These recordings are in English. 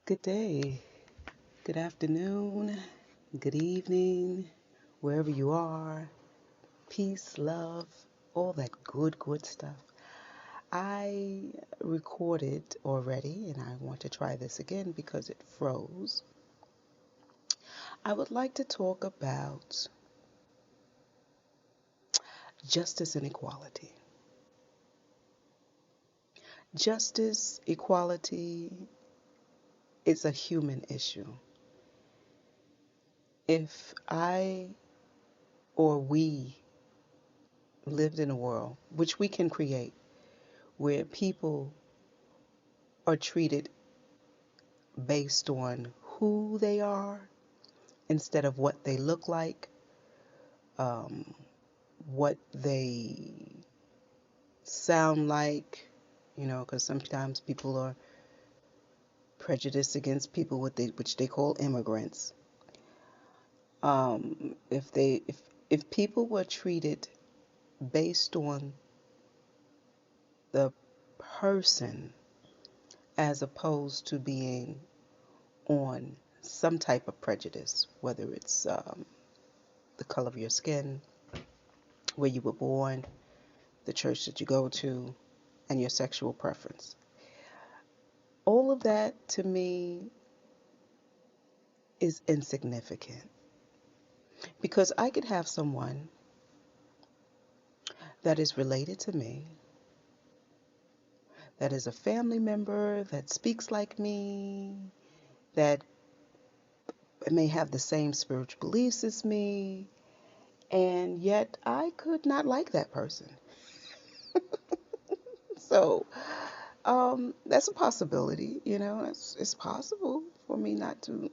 Good day, good afternoon, good evening, wherever you are. Peace, love, all that good stuff. I recorded already and I want to try this again because it froze. I would like to talk about justice and equality. Justice, equality is a human issue. If I or we lived in a world, which we can create, where people are treated based on who they are instead of what they look like, um, what they sound like, because sometimes people are prejudiced against people which they call immigrants. If people were treated based on the person as opposed to being on some type of prejudice, whether it's the color of your skin, where you were born, the church that you go to, and your sexual preference. All of that to me is insignificant because I could have someone that is related to me, that is a family member, that speaks like me, that may have the same spiritual beliefs as me, and yet I could not like that person. So that's a possibility, it's possible for me not to.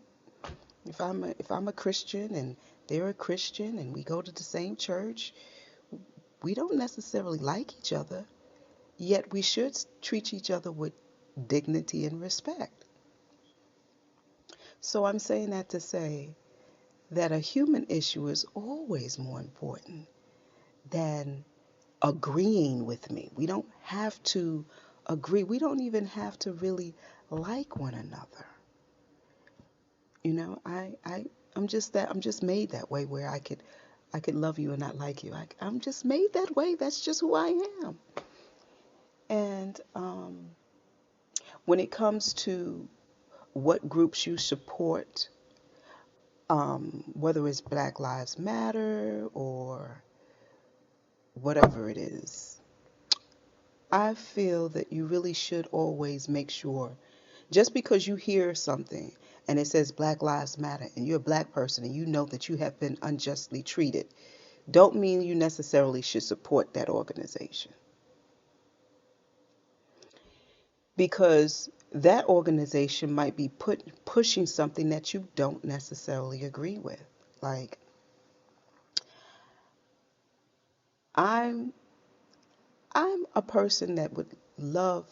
If I'm a Christian and they're a Christian and we go to the same church, we don't necessarily like each other, yet we should treat each other with dignity and respect. So I'm saying that to say that a human issue is always more important than agreeing with me. We don't have to agree. We don't even have to really like one another. I'm just made that way where I could love you and not like you. I'm just made that way. That's just who I am. And when it comes to what groups you support, whether it's Black Lives Matter or whatever it is, I feel that you really should always make sure, just because you hear something and it says Black Lives Matter and you're a black person and you know that you have been unjustly treated, don't mean you necessarily should support that organization. Because that organization might be pushing something that you don't necessarily agree with. Like, I'm I'm a person that would love,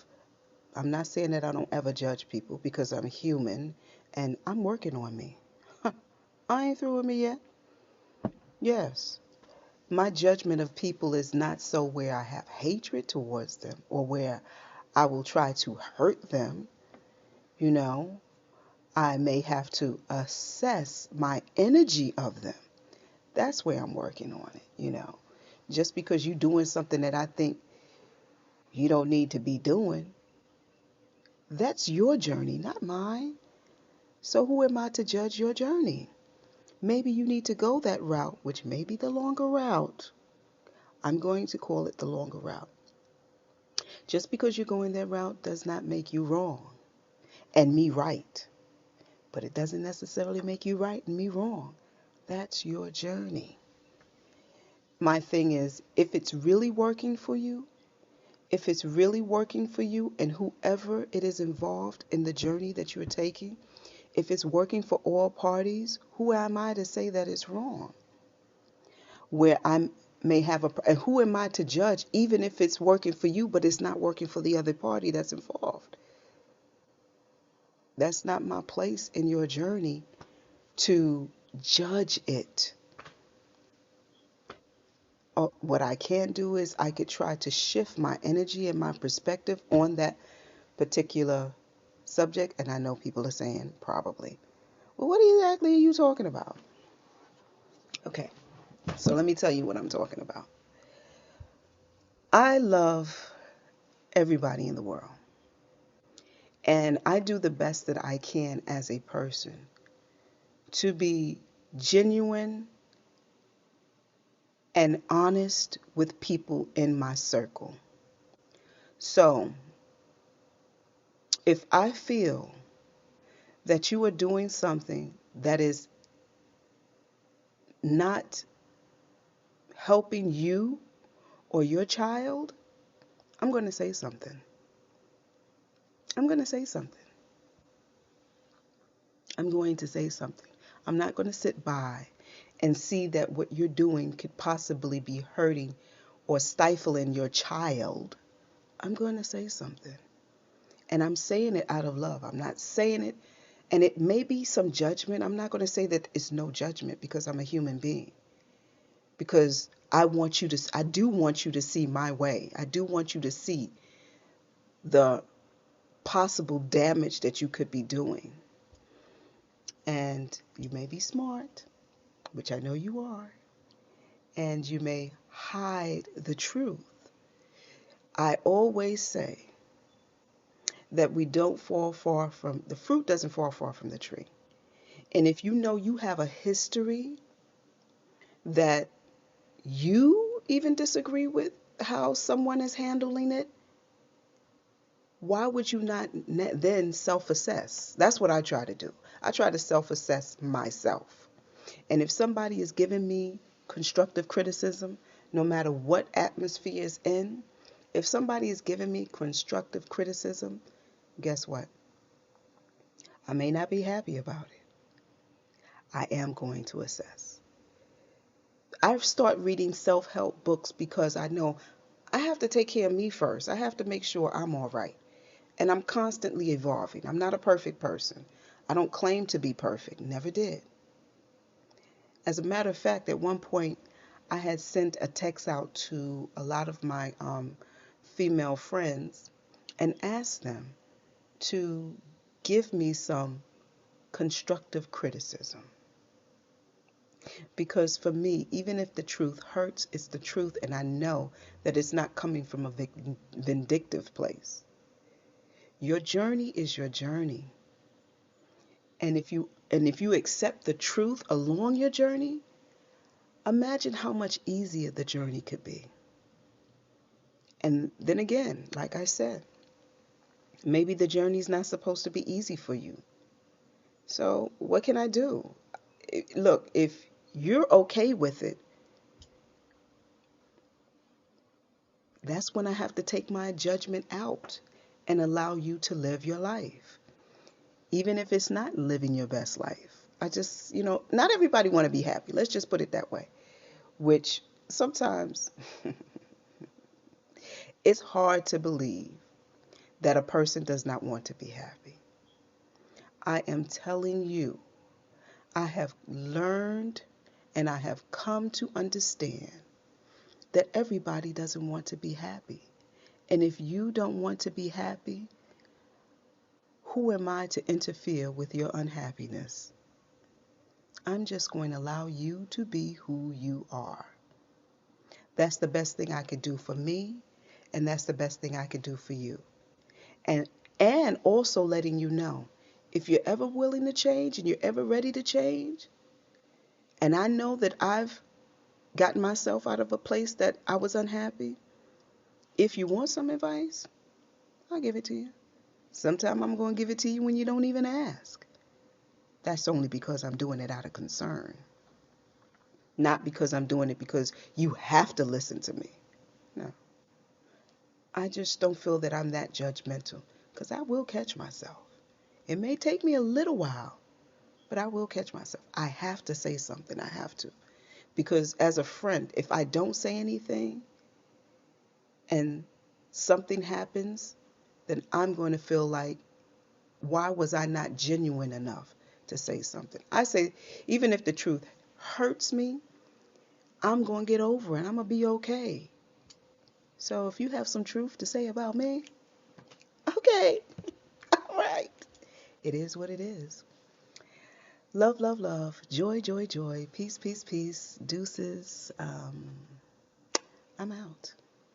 I'm not saying that I don't ever judge people because I'm human and I'm working on me. I ain't through with me yet. Yes. My judgment of people is not so where I have hatred towards them or where I will try to hurt them, you know. I may have to assess my energy of them. That's where I'm working on it. Just because you're doing something that I think you don't need to be doing, that's your journey, not mine. So who am I to judge your journey? Maybe you need to go that route, which may be the longer route. I'm going to call it the longer route. Just because you're going that route does not make you wrong and me right. But it doesn't necessarily make you right and me wrong. That's your journey. My thing is, if it's really working for you, if it's really working for you and whoever it is involved in the journey that you're taking, if it's working for all parties, who am I to say that it's wrong? Where I may have and who am I to judge, even if it's working for you, but it's not working for the other party that's involved? That's not my place in your journey to judge it. What I can do is I could try to shift my energy and my perspective on that particular subject, and I know people are saying probably, well, what exactly are you talking about? Okay, so let me tell you what I'm talking about. I love everybody in the world, and I do the best that I can as a person to be genuine and honest with people in my circle. So, if I feel that you are doing something that is not helping you or your child, I'm going to say something. I'm going to say something. I'm going to say something. I'm not going to sit by and see that what you're doing could possibly be hurting or stifling your child. I'm going to say something. And I'm saying it out of love. I'm not saying it, and it may be some judgment. I'm not going to say that it's no judgment because I'm a human being. Because I do want you to see my way. I do want you to see the possible damage that you could be doing. And you may be smart, which I know you are, and you may hide the truth. I always say that we don't fall far from, the fruit doesn't fall far from the tree. And if you know you have a history that you even disagree with how someone is handling it, why would you not then self-assess? That's what I try to do. I try to self-assess myself. And if somebody is giving me constructive criticism, no matter what atmosphere is in, if somebody is giving me constructive criticism, guess what? I may not be happy about it. I am going to assess. I've started reading self-help books because I know I have to take care of me first. I have to make sure I'm all right. And I'm constantly evolving. I'm not a perfect person. I don't claim to be perfect. Never did. As a matter of fact, at one point, I had sent a text out to a lot of my female friends and asked them to give me some constructive criticism. Because for me, even if the truth hurts, it's the truth, and I know that it's not coming from a vindictive place. Your journey is your journey. And if you accept the truth along your journey, imagine how much easier the journey could be. And then again, like I said, maybe the journey's not supposed to be easy for you. So what can I do? Look, if you're okay with it, that's when I have to take my judgment out and allow you to live your life. Even if it's not living your best life. I just, not everybody want to be happy. Let's just put it that way. Which sometimes it's hard to believe that a person does not want to be happy. I am telling you, I have learned and I have come to understand that everybody doesn't want to be happy. And if you don't want to be happy, who am I to interfere with your unhappiness? I'm just going to allow you to be who you are. That's the best thing I could do for me, and that's the best thing I could do for you. And and also letting you know, if you're ever willing to change and you're ever ready to change, and I know that I've gotten myself out of a place that I was unhappy, if you want some advice, I'll give it to you. Sometimes I'm going to give it to you when you don't even ask. That's only because I'm doing it out of concern. Not because I'm doing it because you have to listen to me. No. I just don't feel that I'm that judgmental because I will catch myself. It may take me a little while, but I will catch myself. I have to say something. I have to. Because as a friend, if I don't say anything and something happens, then I'm going to feel like, why was I not genuine enough to say something? I say, even if the truth hurts me, I'm going to get over it. I'm going to be okay. So if you have some truth to say about me, okay, all right. It is what it is. Love, love, love. Joy, joy, joy. Peace, peace, peace. Deuces. I'm out.